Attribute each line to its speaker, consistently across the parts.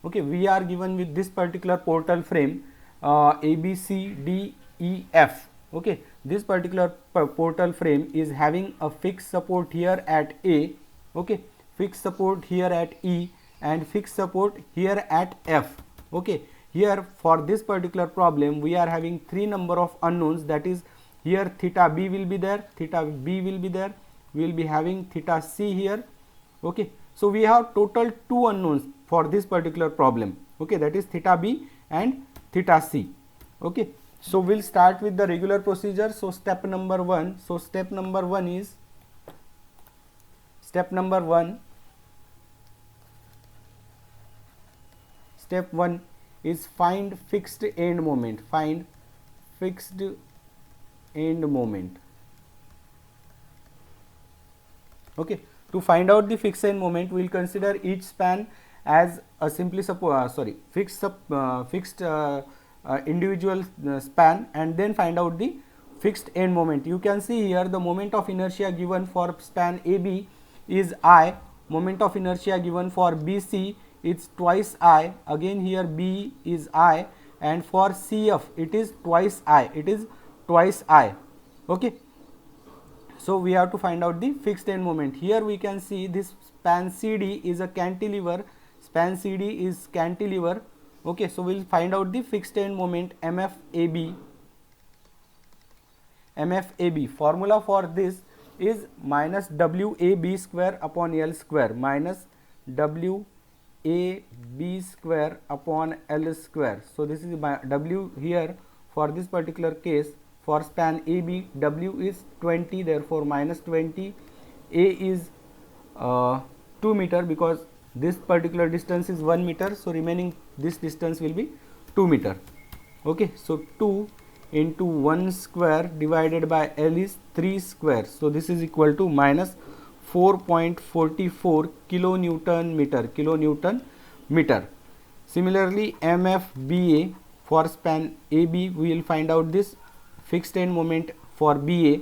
Speaker 1: Okay, we are given with this particular portal frame A, B, C, D, E, F. Okay, this particular portal frame is having a fixed support here at A, okay, fixed support here at E, and fixed support here at F. Okay, here for this particular problem we are having three number of unknowns, that is here theta B will be there, theta B will be there, we will be having theta C here. Okay, so we have total two unknowns for this particular problem. Okay, that is theta B and theta C. Okay, so we'll start with the regular procedure. So step number one. So step number one is step one is find fixed end moment. Find fixed end moment. Okay, to find out the fixed end moment, we will consider each span as a simply fixed individual span, and then find out the fixed end moment. You can see here the moment of inertia given for span AB is I, moment of inertia given for BC is twice I, again here B is I, and for CF it is twice I, okay. So we have to find out the fixed end moment. Here we can see this span CD is a cantilever, span CD is cantilever. Okay, so we will find out the fixed end moment MFAB. Formula for this is minus WAB square upon L square, minus WAB square upon L square. So this is W here for this particular case. For span AB, W is 20, therefore minus 20. A is 2 meter, because this particular distance is 1 meter, so remaining this distance will be 2 meter. Okay, so 2 into 1 square divided by L is 3 square. So this is equal to minus 4.44 kilonewton meter. Similarly, MFBA for span AB, we will find out this fixed end moment for BA.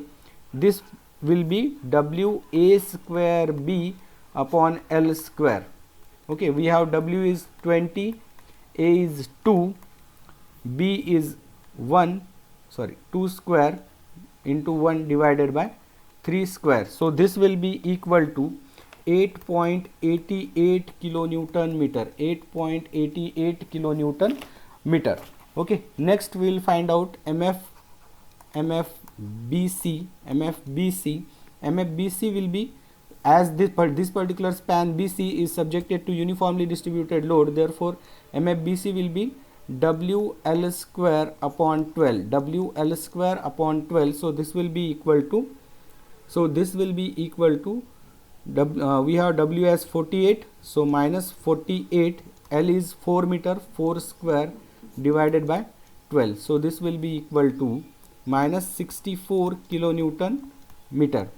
Speaker 1: This will be WA square B upon L square. Okay, we have W is 20, A is 2, B is 2 square into 1 divided by 3 square. So this will be equal to 8.88 kilonewton meter, 8.88 kilonewton meter. Okay, next we will find out MFBC will be, as this particular span BC is subjected to uniformly distributed load, therefore MFBC will be WL square upon 12, WL square upon 12. So this will be equal to, we have W as 48, so minus 48, L is 4 meter, 4 square divided by 12. So this will be equal to minus 64 kilonewton meter.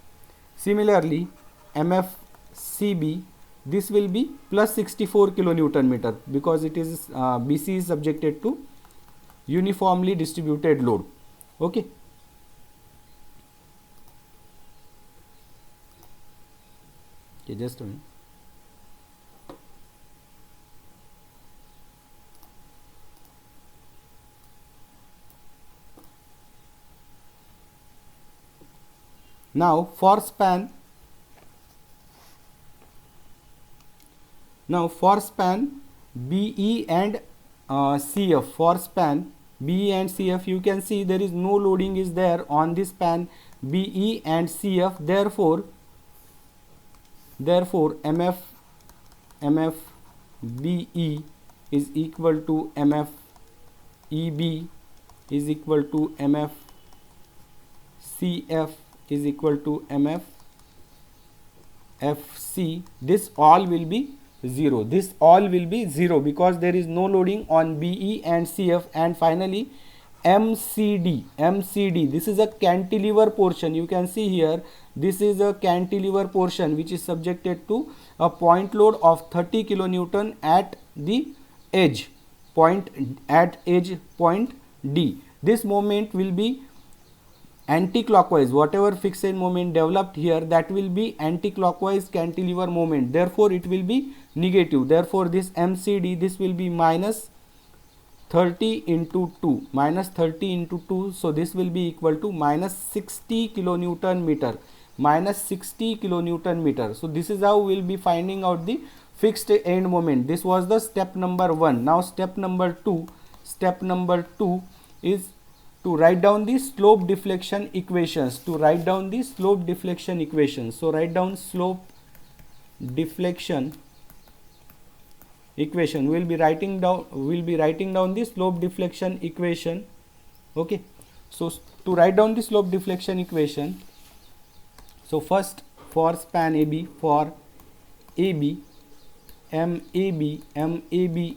Speaker 1: Similarly, MFCB, this will be plus 64 kilonewton meter, because it is BC is subjected to uniformly distributed load. Okay. Okay, just a minute. Now for span BE and CF, for span BE and CF, you can see there is no loading is there on this span BE and CF, therefore MFBE is equal to MFEB is equal to MFCF is equal to MFFC. This all will be 0. This all will be 0 because there is no loading on BE and CF. And finally MCD, this is a cantilever portion. You can see here, this is a cantilever portion which is subjected to a point load of 30 kilonewton at the edge point D. This moment will be anti-clockwise. Whatever fixed moment developed here, that will be anti-clockwise cantilever moment. Therefore it will be negative. Therefore, this MCD, this will be minus 30 into 2, minus 30 into 2, so this will be equal to minus 60 kilonewton meter, minus 60 kilonewton meter. So this is how we will be finding out the fixed end moment. This was the step number 1. Now step number 2, step number 2 is to write down the slope deflection equations, to write down the slope deflection equations. So write down slope deflection equation. We will be writing down the slope deflection equation. Okay, so to write down the slope deflection equation, so first for span AB, for AB, MAB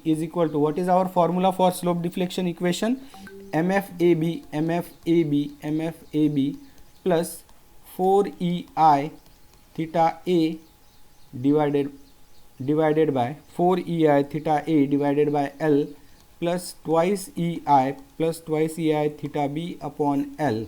Speaker 1: is equal to, what is our formula for slope deflection equation? MFAB plus 4EI theta A divided by 4EI theta A divided by L plus twice EI theta B upon L.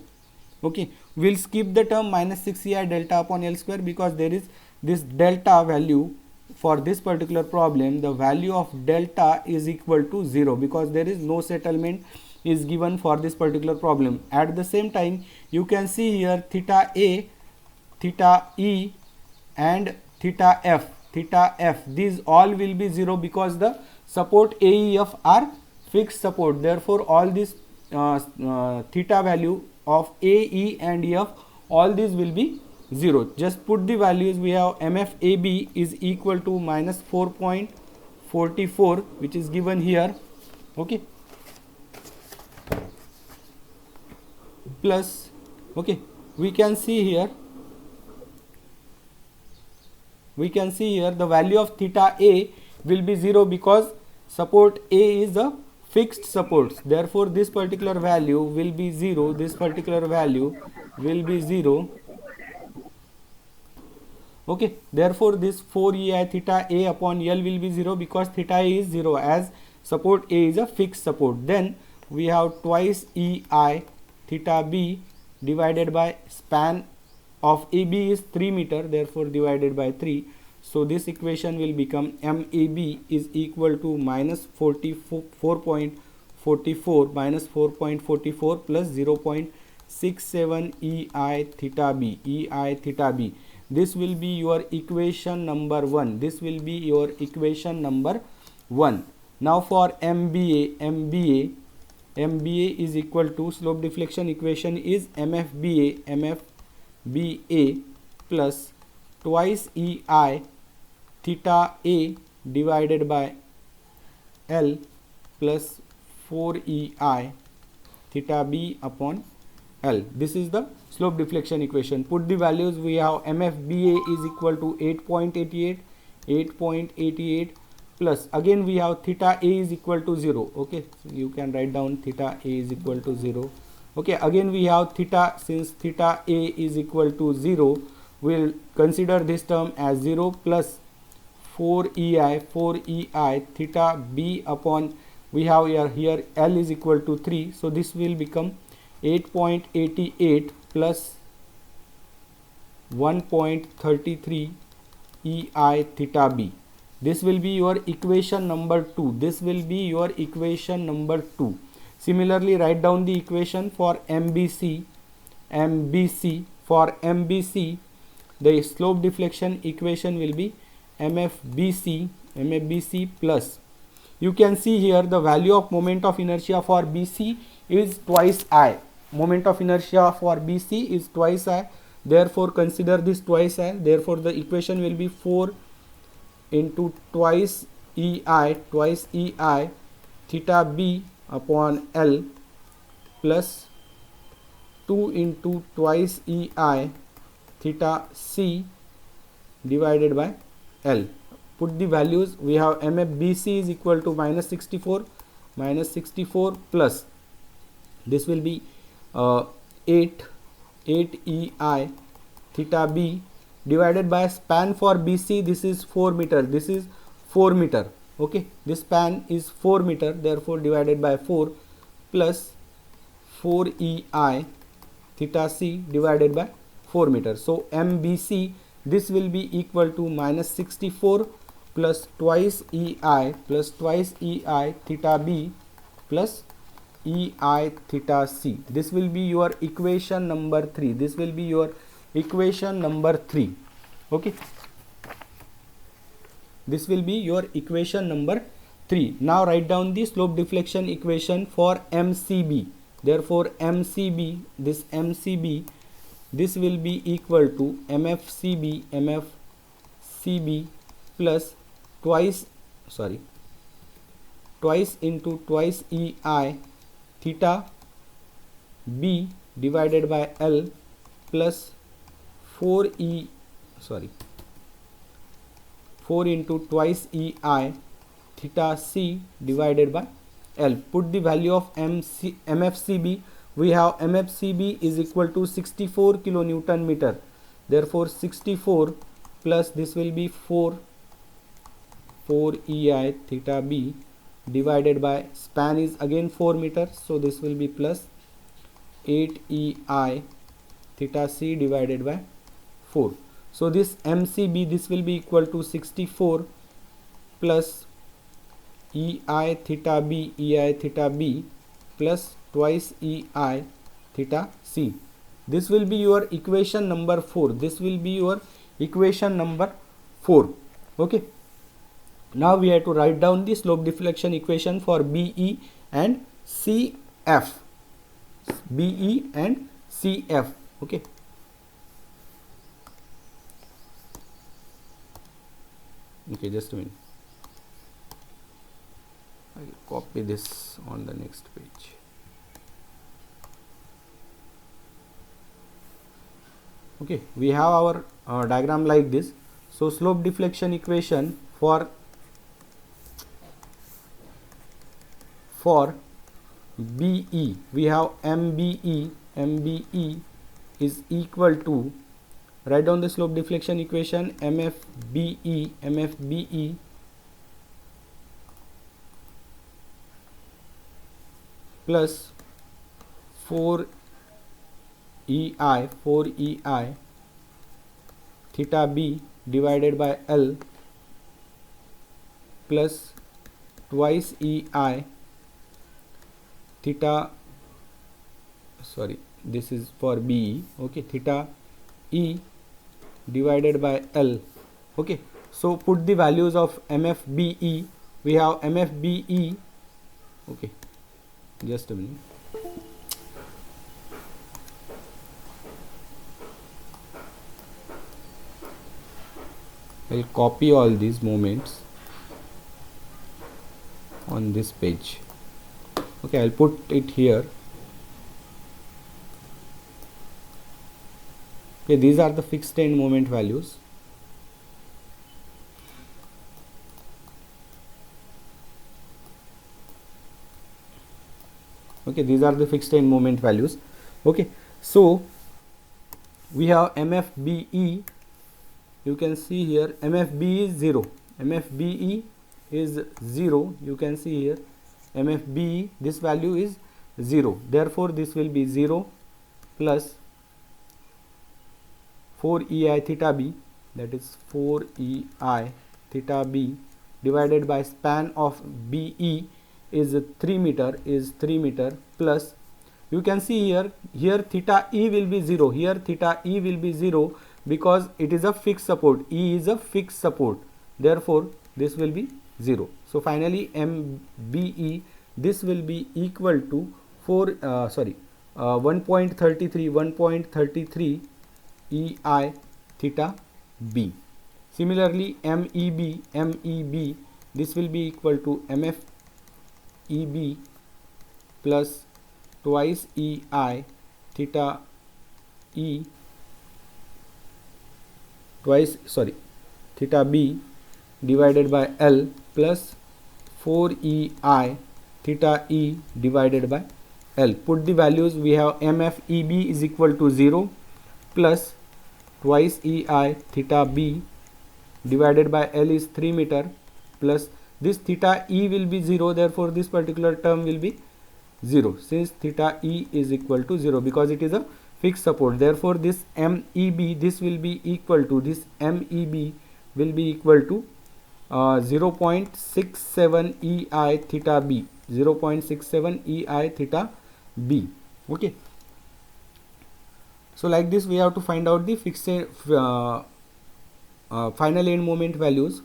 Speaker 1: Okay, we'll skip the term minus 6EI delta upon L square, because there is this delta value for this particular problem. The value of delta is equal to 0 because there is no settlement is given for this particular problem. At the same time, you can see here theta A, theta E and theta F, these all will be 0 because the support AEF are fixed support. Therefore, all this theta value of A, E and F, all these will be 0. Just put the values. We have MFAB is equal to minus 4.44, which is given here. Okay, plus, okay, we can see here the value of theta A will be 0 because support A is a fixed support. Therefore, this particular value will be 0. This particular value will be 0. Okay, therefore, this 4EI theta A upon L will be 0 because theta A is 0 as support A is a fixed support. Then we have twice EI theta B divided by span of AB is 3 meter, therefore divided by 3. So this equation will become MAB is equal to minus 4.44 minus 4.44 plus 0.67 EI theta B. This will be your equation number 1. This will be your equation number 1. Now for MBA is equal to, slope deflection equation is MFBA plus twice EI theta A divided by L plus 4EI theta B upon L. This is the slope deflection equation. Put the values. We have MFBA is equal to 8.88 plus, again we have theta A is equal to 0. Okay, so you can write down theta A is equal to 0. Okay, again we have theta, since theta A is equal to 0, we'll consider this term as 0 plus 4EI theta B upon, we have here L is equal to 3, so this will become 8.88 plus 1.33 EI theta B. This will be your equation number 2. This will be your equation number 2. Similarly, write down the equation for MBC. For MBC, the slope deflection equation will be MFBC plus, you can see here the value of moment of inertia for BC is twice I. Moment of inertia for BC is twice I. Therefore, consider this twice I. Therefore, the equation will be 4 into twice EI theta B upon L plus 2 into twice EI theta C divided by L. Put the values. We have MFBC is equal to minus 64 plus, this will be 8 EI theta B divided by span for BC, this is 4 meter, this is 4 meter. Okay, this span is 4 meter, therefore divided by 4 plus 4 EI theta C divided by 4 meter. So MBC, this will be equal to minus 64 plus twice EI plus twice EI theta B plus EI theta C. This will be your equation number 3. This will be your equation number 3. Okay. This will be your equation number 3. Now write down the slope deflection equation for MCB. Therefore MCB, this MCB, this will be equal to MFCB plus twice into twice EI theta B divided by L plus 4 into twice EI theta C divided by L. Put the value of MFCB. We have MFCB is equal to 64 kilonewton meter. Therefore 64 plus this will be 4 EI theta B divided by span is again 4 meters, so this will be plus 8 EI theta C divided by 4. So this MCB, this will be equal to 64 plus EI theta B plus twice EI theta C. This will be your equation number 4. This will be your equation number 4. Okay. Now we have to write down the slope deflection equation for BE and CF. BE and CF. Okay. Okay, just a minute. I will copy this on the next page. Okay, we have our diagram like this. So slope deflection equation for BE, we have MBE is equal to, write down the slope deflection equation, MFBE plus 4 EI theta B divided by L plus twice EI theta, this is for BE, okay, theta E divided by L. Okay, so put the values of MFBE. We have MFBE, okay, just a minute. I will copy all these moments on this page. Okay, I will put it here. Okay, these are the fixed end moment values. Okay, these are the fixed end moment values. Okay, so we have MFBE. You can see here MFB is 0. MFBE is 0. You can see here MFBE, this value is 0. Therefore this will be 0 plus 4 EI theta B, that is 4 EI theta B divided by span of BE is 3 meter plus, you can see here theta E will be 0. Here theta E will be 0 because it is a fixed support. E is a fixed support. Therefore this will be 0. So finally MBE, this will be equal to 1.33 EI theta B. Similarly MEB, this will be equal to MFEB plus twice EI theta E theta B divided by L plus 4 EI theta E divided by L. Put the values. We have MFEB is equal to 0 plus twice EI theta B divided by L is 3 meter plus this theta E will be 0. Therefore this particular term will be 0 since theta E is equal to 0 because it is a fixed support. Therefore this MEB, this will be equal to, this MEB will be equal to 0.67 EI theta B, 0.67 EI theta B. Okay. So like this we have to find out the fixed final end moment values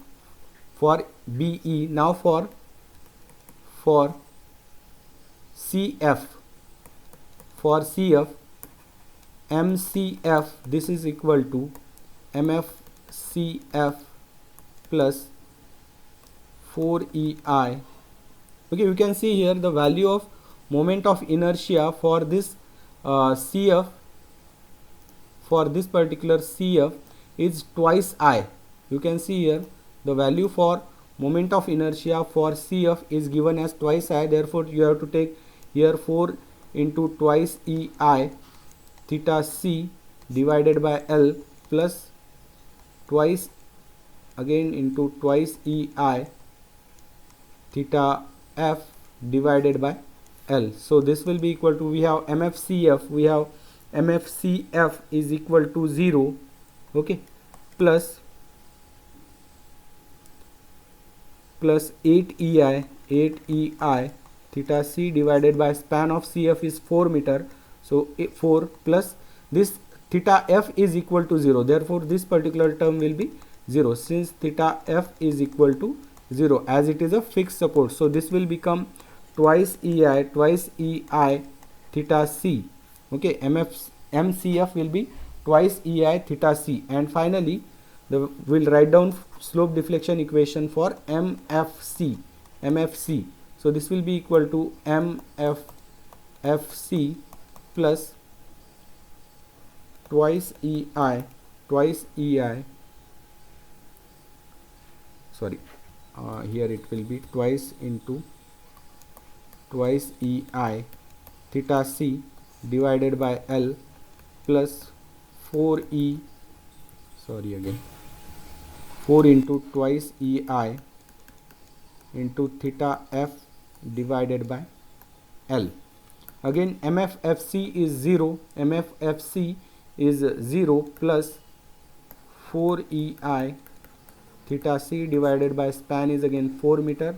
Speaker 1: for BE. Now for CF, MCF, this is equal to MFCF plus 4EI. Okay, you can see here the value of moment of inertia for this CF, for this particular CF is twice I. You can see here the value for moment of inertia for CF is given as twice I. Therefore you have to take here 4 into twice EI theta C divided by L plus twice again into twice EI theta F divided by L. So this will be equal to, we have MFCF is equal to 0, okay, plus 8 EI theta C divided by span of CF is 4 meter. So 4 plus this theta F is equal to 0. Therefore this particular term will be 0 since theta F is equal to 0 as it is a fixed support. So this will become twice EI theta C. Okay, MCF will be twice EI theta C. And finally we'll write down slope deflection equation for MFC. So this will be equal to MFC plus twice EI sorry, here it will be twice into twice EI theta C divided by L plus 4 into twice EI into theta F divided by L. Again MFFC is 0, plus 4 EI theta C divided by span is again 4 meter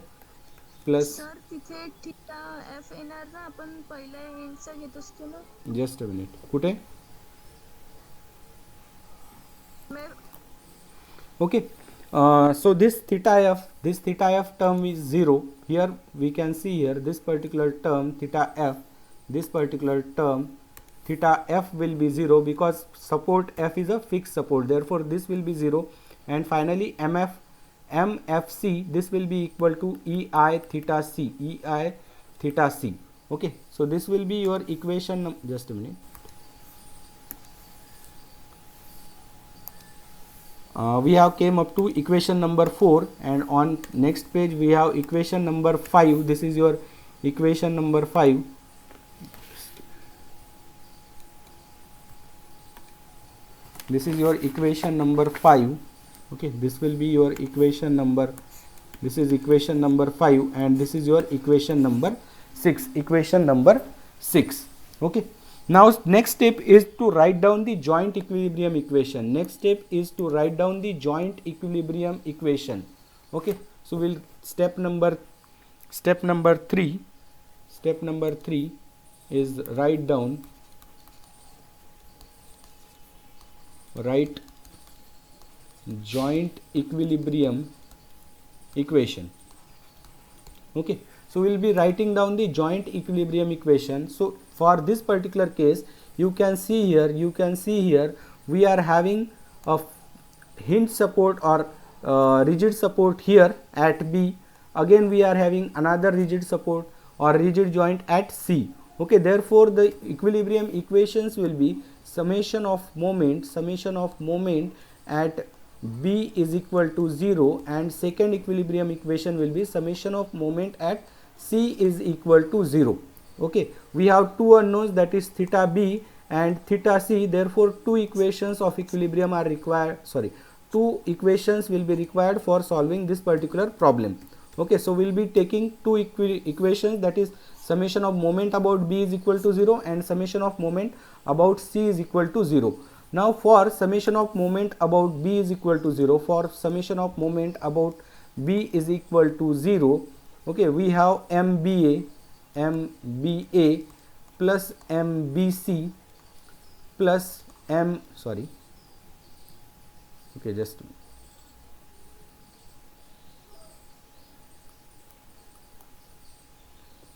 Speaker 1: plus.
Speaker 2: Sir तिथे theta F येणार ना, आपण पहिल्या एंडचा घेत असतो ना.
Speaker 1: Just a minute, कुठे? Okay, so this theta f term is 0. Here we can see here this particular term theta f, this particular term theta f will be 0 because support f is a fixed support. Therefore this will be 0. And finally MFC, this will be equal to EI theta C. Okay, so this will be your equation. Just a minute. We have came up to equation number 4, and on next page we have equation number 5. This is your equation number 5. This is your equation number 5. Okay, this will be your equation number, this is equation number 5, and this is your equation number 6. Okay, now next step is to write down the joint equilibrium equation. Okay, so we'll step number 3 is write joint equilibrium equation. Okay, so we'll be writing down the joint equilibrium equation. So for this particular case, you can see here we are having a hinge support or rigid support here at B. Again we are having another rigid support or rigid joint at C. Okay, therefore the equilibrium equations will be summation of moment at B is equal to 0, and second equilibrium equation will be summation of moment at C is equal to 0. Okay, we have two unknowns, that is theta B and theta C. Therefore two equations of equilibrium are required, two equations will be required for solving this particular problem. Okay, so we'll be taking two equations, that is summation of moment about B is equal to 0 and summation of moment about C is equal to 0. Now for summation of moment about B is equal to 0, for summation of moment about B is equal to 0. Okay, we have MBA plus MBC plus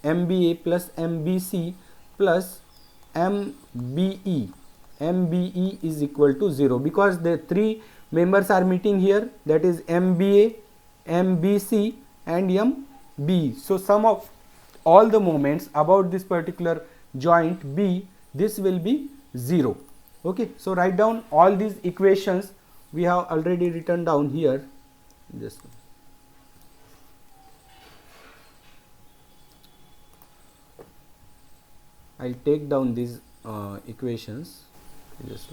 Speaker 1: MBA plus MBC plus MBE. MBE is equal to 0 because the three members are meeting here, that is MBA, MBC and MB. So sum of all the moments about this particular joint B, this will be 0. Okay, so write down all these equations we have already written down here. Just I'll take down these equations. Just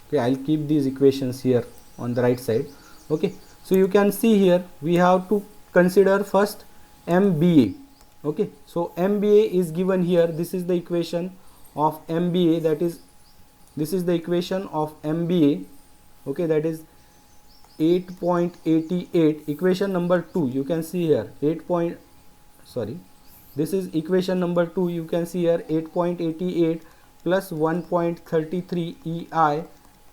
Speaker 1: okay, I'll keep these equations here on the right side. Okay, so you can see here we have to consider first MBA. Okay, so MBA is given here. This is the equation of MBA, that is, this is the equation of MBA. Okay, that is 8.88. Equation number 2 you can see here this is equation number 2. You can see here 8.88 plus 1.33 EI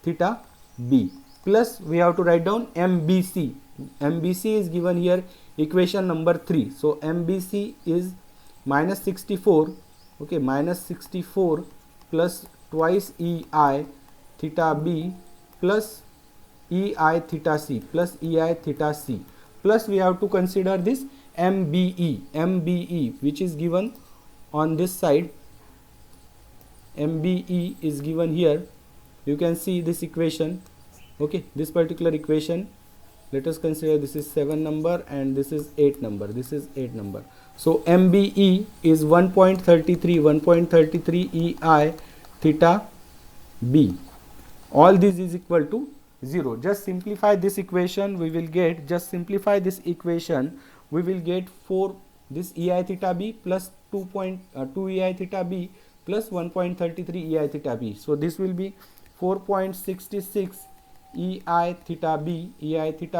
Speaker 1: theta B, plus we have to write down MBC. MBC is given here equation number 3. So MBC is minus 64. Okay, minus 64 plus twice EI theta B plus EI theta C plus EI theta C, plus we have to consider this MBE, which is given on this side. MBE is given here. You can see this equation. Okay, this particular equation, let us consider this is 7 number and this is 8 number. This is 8 number. So MBE is 1.33 EI theta B. All this is equal to 0. Just simplify this equation, we will get, we will get 4 this EI theta B plus 2 EI theta B plus 1.33 EI theta B. So this will be 4.66 EI theta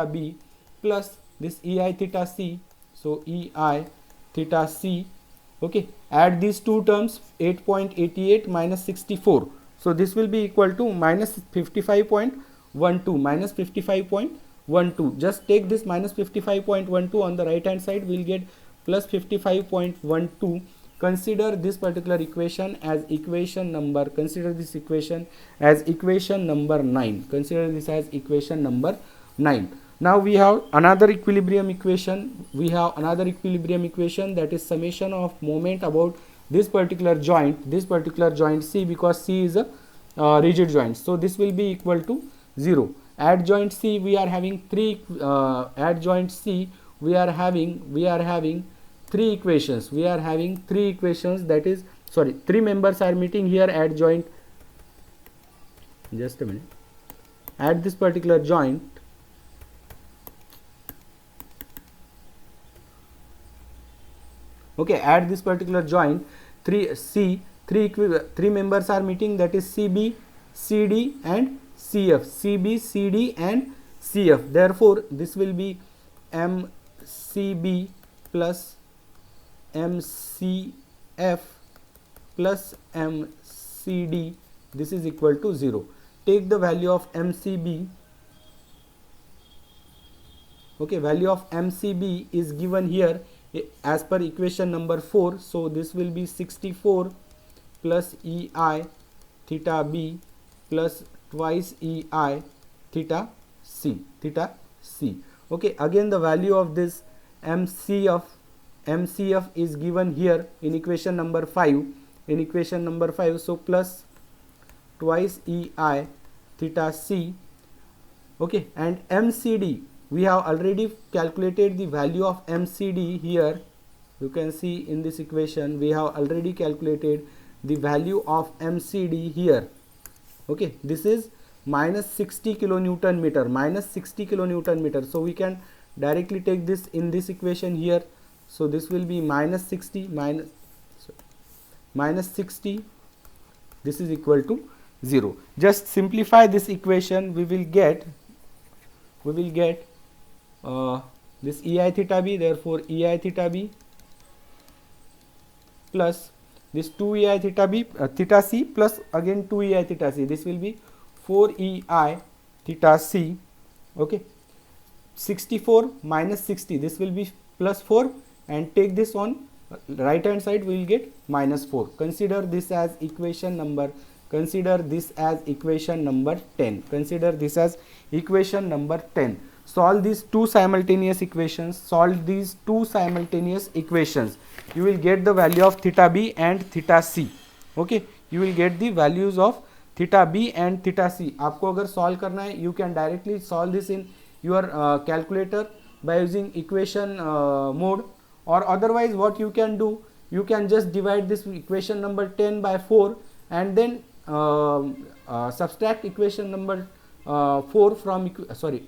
Speaker 1: B plus this EI theta C. So EI theta C. Okay, add these two terms, 8.88 minus 64. So this will be equal to minus 55.12. Just take this minus 55.12 on the right hand side, we'll get plus 55.12. Consider this particular equation as equation number, consider this equation as equation number 9. Consider this as equation number 9. Now we have another equilibrium equation. That is summation of moment about this particular joint C, because C is a rigid joint. So this will be equal to 0. At joint C we are having three equations. That is, three members are meeting here at joint. Just a minute. At this particular joint, okay, at this particular joint, three members are meeting, that is CB, CD and CF. CB, CD and CF. Therefore this will be MCB plus MCF plus MCD. This is equal to 0. Take the value of MCB. Okay, value of MCB is given here as per equation number 4. So this will be 64 plus EI theta B plus twice EI theta C. Okay, again the value of this MCF is given here in equation number 5. So plus twice EI theta C. Okay, and MCD, we have already calculated the value of MCD here. You can see in this equation we have already calculated the value of MCD here. Okay, this is minus 60 kilonewton meter. So we can directly take this in this equation here. so this will be minus 60 minus 60, this is equal to 0. Just simplify this equation, we will get this ei theta b, therefore ei theta b plus this 2 ei theta b theta c plus again 2 ei theta c, this will be 4 ei theta c. Okay, 64 minus 60, this will be plus 4, and take this on right hand side, we will get minus 4. Consider this as equation number 10. Consider this as equation number 10. Solve these two simultaneous equations. You will get the value of theta b and theta c. Okay, you will get the values of theta b and theta c. आपको अगर solve करना है, you can directly solve this in your calculator by using equation mode, or otherwise what you can do, you can just divide this equation number 10 by 4 and then subtract equation number 4 from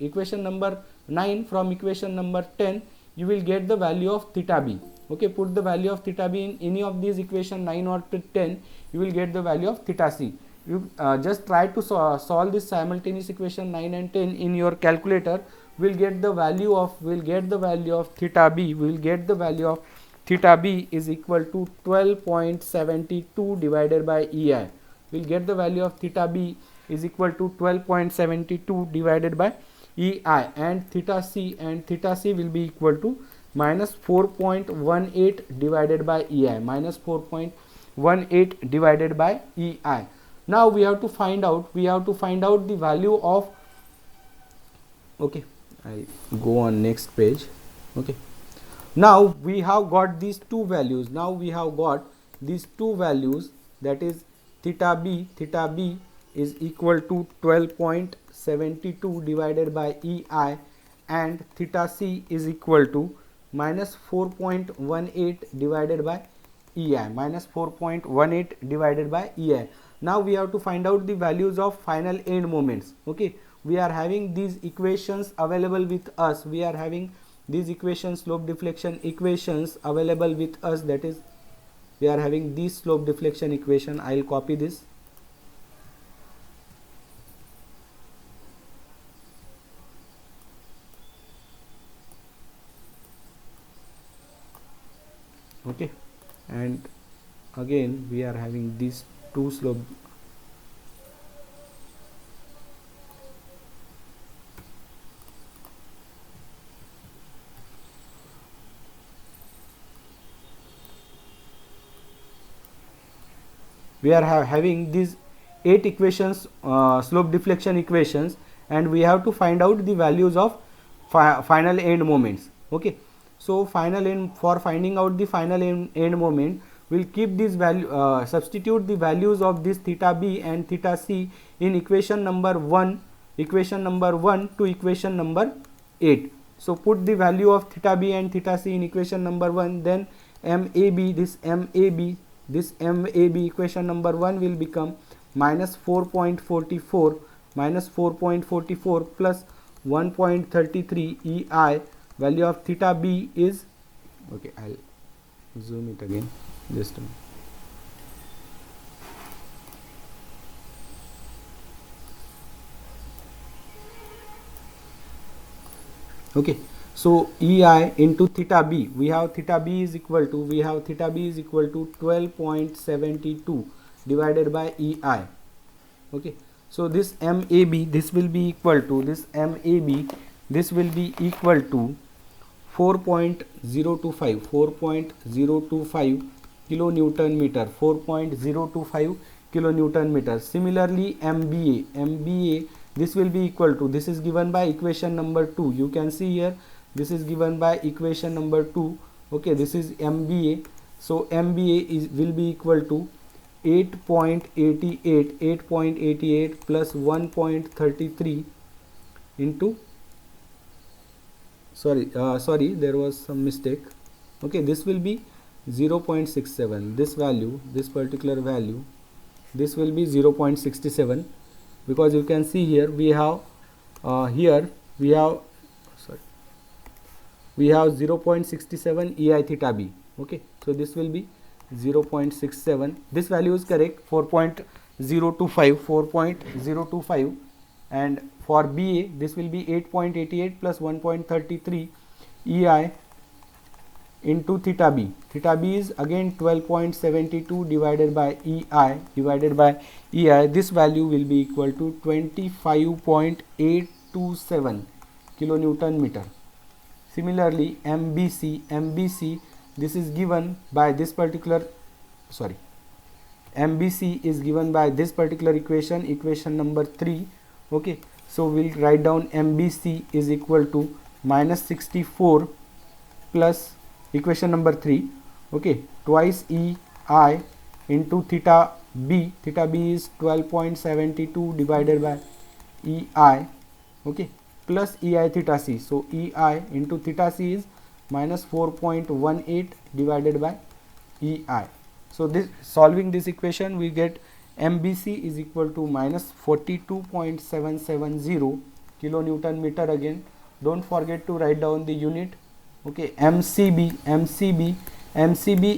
Speaker 1: equation number 9 from equation number 10. You will get the value of theta b. Okay, put the value of theta b in any of these equation 9 or 10, you will get the value of theta c. You just try to solve this simultaneous equation 9 and 10 in your calculator. We'll get the value of theta b. We'll get the value of theta b is equal to 12.72 divided by ei. We'll get the value of theta b is equal to 12.72 divided by ei, and theta c will be equal to minus 4.18 divided by ei, minus 4.18 divided by ei. Now we have to find out the value of, okay, I go on next page. Okay, now we have got these two values. That is theta b is equal to 12.72 divided by ei, and theta c is equal to minus 4.18 divided by ei, Now we have to find out the values of final end moments. Okay, we are having these equations available with us. We are having these equations, slope deflection equations available with us. That is, we are having this slope deflection equation. I will copy this. Okay, and again we are having these two slope. We are having these 8 equations, slope deflection equations, and we have to find out the values of final end moments. Okay, so for finding out the final end moment, we'll keep this value, substitute the values of this theta b and theta c in equation number 1 to equation number 8. So put the value of theta b and theta c in equation number 1, then this MAB equation number 1 will become minus 4.44 plus 1.33 EI. Value of theta B is, okay, I'll zoom it again, just a minute. Okay, so EI into theta B, we have theta B is equal to 12.72 divided by EI. Okay, so this MAB, this will be equal to 4.025 kilonewton meter, 4.025 kilonewton meter. Similarly, MBA, this will be equal to, this is given by equation number 2. You can see here, this is given by equation number 2. Okay, this is MBA. So MBA will be equal to 8.88 plus 1.33 into, sorry, there was some mistake. Okay, this will be 0.67. This value, this particular value, this will be 0.67, because you can see here we have we have 0.67 EI theta B. Okay, so this will be 0.67. This value is correct, 4.025, and for BA this will be 8.88 plus 1.33 EI into theta B. Theta B is again 12.72 divided by EI This value will be equal to 25.827 kilonewton meter. Similarly, MBC, this is given by this particular, MBC is given by this particular equation number 3. Okay, so we'll write down MBC is equal to minus 64 plus equation number 3, okay, twice EI into theta B is 12.72 divided by EI, okay, plus EI theta C. So EI into theta C is minus 4.18 divided by EI. So this, solving this equation, we get MBC is equal to minus 42.770 kilonewton meter. Again, don't forget to write down the unit. Okay, MCB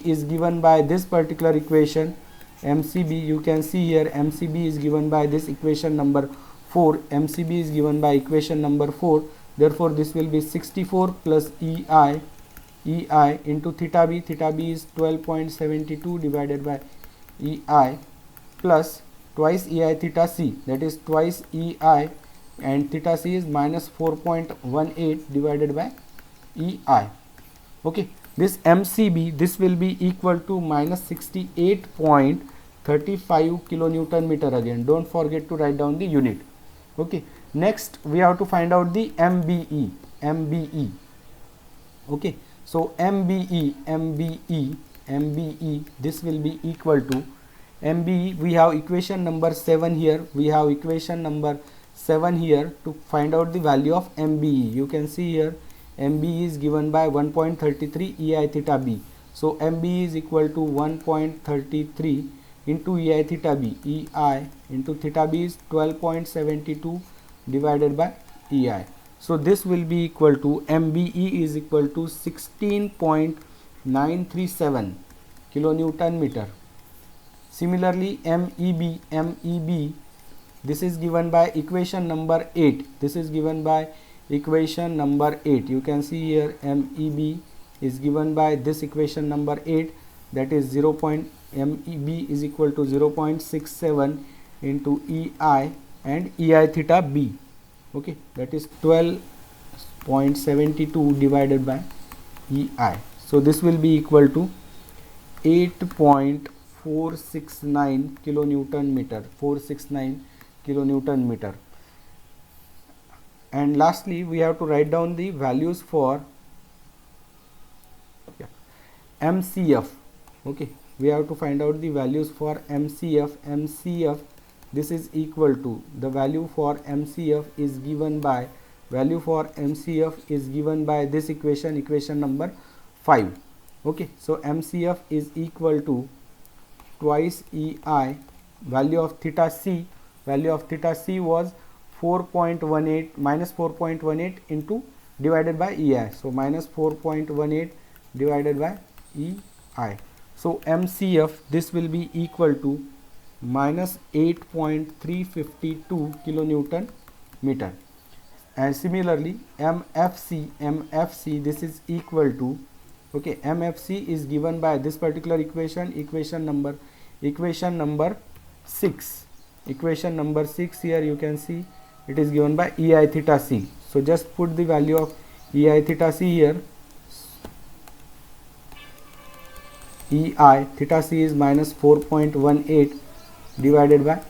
Speaker 1: is given by this particular equation. MCB, you can see here, MCB is given by this equation number 4. MCB is given by equation number 4. Therefore, this will be 64 plus EI into theta B. Theta B is 12.72 divided by EI plus twice EI theta C, that is twice EI, and theta C is minus 4.18 divided by EI. Okay, this MCB, this will be equal to minus 68.35 kilonewton meter. Again, don't forget to write down the unit. Okay, next we have to find out the MBE. Okay, so MBE, this will be equal to MBE. We have equation number 7 here. To find out the value of MBE. You can see here, MBE is given by 1.33 EI theta B. So MBE is equal to 1.33 into EI theta B. EI into theta B is 12.72 divided by EI. So this will be equal to, MBE is equal to 16.937 kilonewton meter. Similarly, MEB, this is given by equation number 8. You can see here, MEB is given by this equation number 8, that is MEB is equal to 0.67 into EI and EI theta B. Okay, that is 12.72 divided by EI. So this will be equal to 8.469 kilonewton meter. And lastly, we have to write down the values for MCF. Okay, we have to find out the values for MCF. This is equal to, the value for MCF is given by this equation number 5. Okay, so MCF is equal to twice EI, value of theta C was 4.18 minus 4.18 into divided by EI. So minus 4.18 divided by EI. So MCF, this will be equal to minus 8.352 kilonewton meter. And similarly, MFC, this is equal to, okay, MFC is given by this particular equation number 6. Equation number 6 here, you can see it is given by EI theta C. So just put the value of EI theta C here. EI theta C is minus 4.18 divided by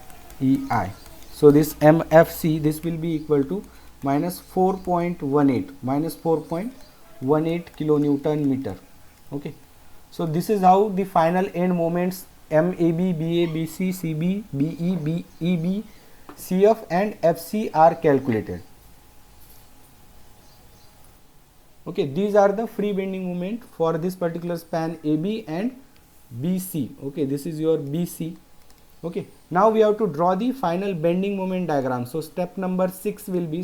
Speaker 1: EI. So this MFC, this will be equal to minus 4.18 kilonewton meter. Okay, so this is how the final end moments MAB, BA, BC, CB, BE, BEB, CF and FC are calculated. Okay, these are the free bending moment for this particular span AB and BC. Okay, this is your BC. Okay, now we have to draw the final bending moment diagram. So step 6 will be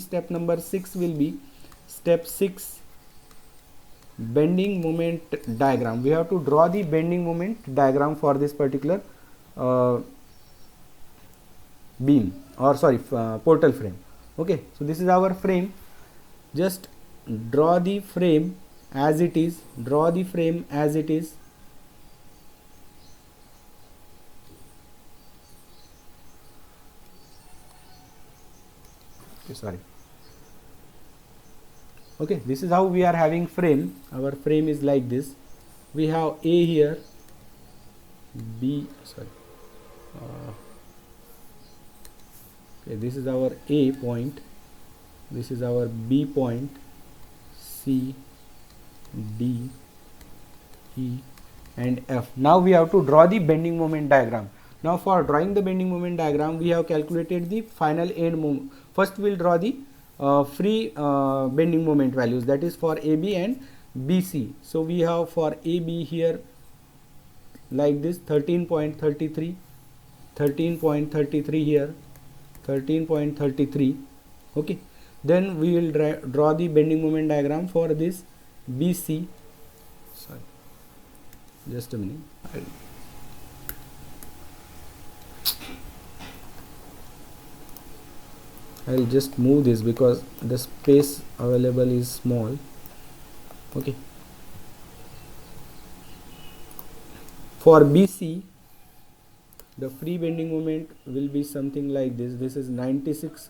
Speaker 1: bending moment diagram. We have to draw the bending moment diagram for this particular beam, or sorry, portal frame. Okay, so this is our frame. Just draw the frame as it is. Draw the frame as it is. Okay, sorry. Okay, this is how we are having frame. Our frame is like this. We have A here, B, sorry. Okay, this is our A point, this is our B point, C, D, E and F. Now we have to draw the bending moment diagram. Now for drawing the bending moment diagram, we have calculated the final end moment. First we will draw the free bending moment values, that is for AB and BC. So we have for AB here like this 13.33, 13.33 here, 13.33. okay, then we will draw the bending moment diagram for this BC. Sorry, just a minute. I'll just move this because the space available is small. Okay, for BC the free bending moment will be something like this. This is 96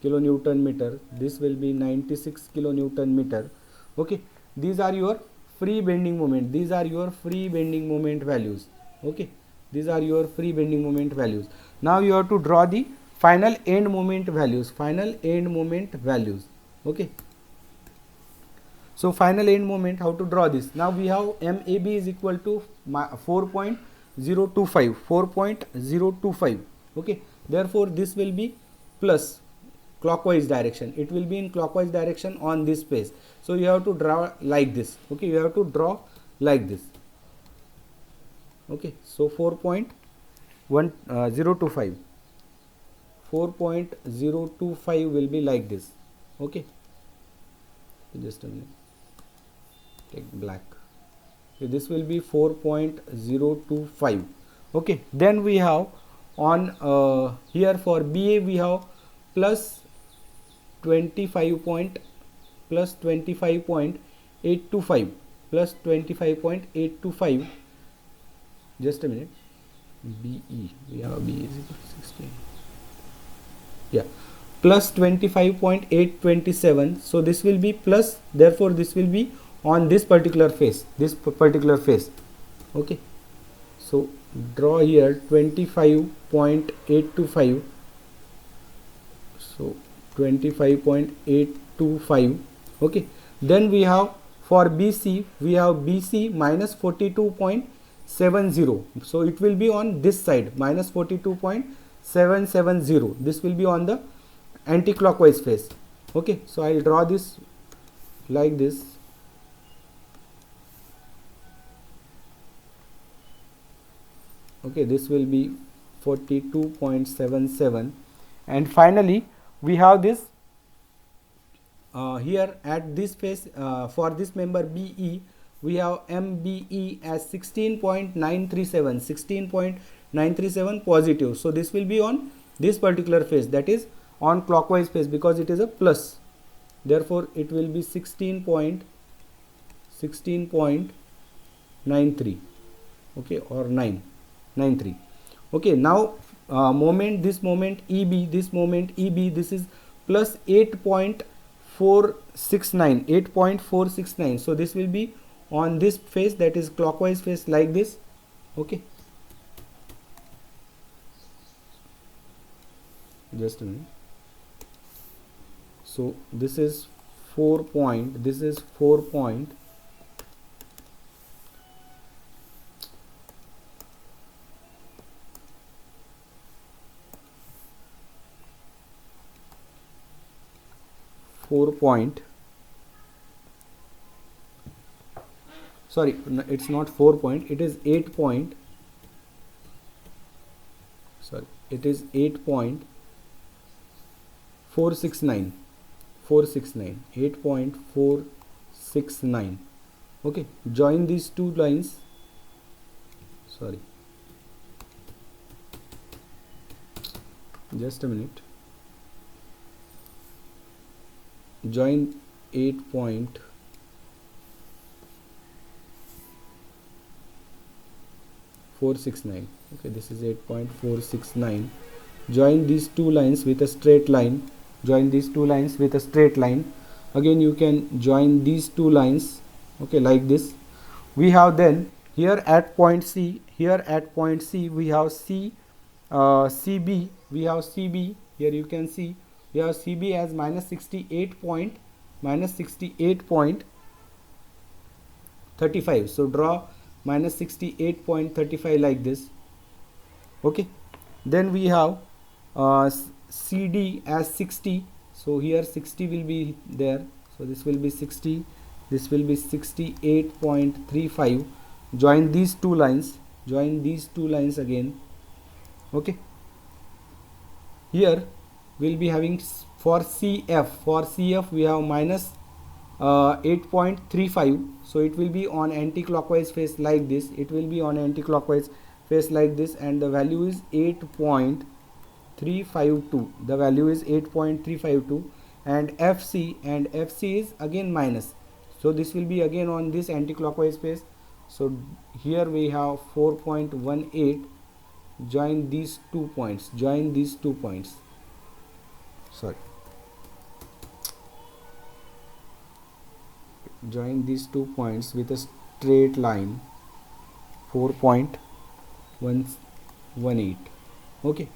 Speaker 1: kilonewton meter, this will be 96 kilonewton meter. Okay, these are your free bending moment, these are your free bending moment values. Okay, these are your free bending moment values. Now you have to draw the final end moment values, final end moment values. Okay, so final end moment, how to draw this? Now we have MAB is equal to 4.025, 4.025. okay, therefore this will be plus clockwise direction, it will be in clockwise direction on this space. So you have to draw like this. Okay, you have to draw like this. Okay, so 4.025, 4.025 will be like this. Okay, just a minute, take black. Okay, this will be 4.025. okay, then we have on here for BA we have plus 25.825, plus 25.825. just a minute. BE, we have B is equal to 16, yeah, plus 25.827. so this will be plus, therefore this will be on this particular face, this particular face. okay, so draw here 25.825, so 25.825. okay, then we have for BC, we have BC minus 42.70, so it will be on this side, minus 42.770, this will be on the anti-clockwise face. okay, so I will draw this like this. okay, this will be 42.77, and finally we have this here at this face for this member BE, we have MBE as 16.937, 16.937 positive. so this will be on this particular face, that is on clockwise face, because it is a plus, therefore it will be 16.93, okay, or 993. okay, now moment, this moment EB, this moment EB, this is plus 8.469, 8.469. so this will be on this face, that is clockwise face, like this. okay, just a minute. so this is 4 point, this is 4 point, sorry, no, it's not 4 point, it is 8 point, sorry, it is 8.469, 8.469. Okay, join these two lines, sorry, just a minute, join 8.469. okay, this is 8.469. join these two lines with a straight line, join these two lines with a straight line. Again you can join these two lines, okay, like this. We have then here at point C, here at point C we have CB, we have CB, here you can see we have CB as minus 68.35. so draw minus 68.35 like this. Okay, then we have CD as 60, so here 60 will be there, so this will be 60, this will be 68.35. join these two lines, join these two lines again. Okay, here we'll be having for CF we have minus 8.35, so it will be on anti-clockwise phase like this, it will be on anti-clockwise phase like this, and the value is 8.352, the value is 8.352. and FC is again minus, so this will be again on this anti-clockwise phase, so here we have 4.18. join these 2 points, join these 2 points, sorry, join these 2 points with a straight line, 4.118. okay,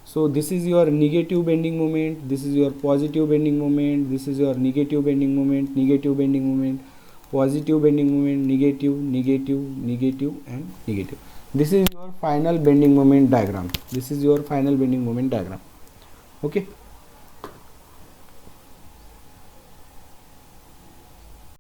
Speaker 1: so this is your negative bending moment, this is your positive bending moment, this is your negative bending moment, negative bending moment, positive bending moment, negative, negative, negative, and negative. This is your final bending moment diagram, this is your final bending moment diagram. Okay,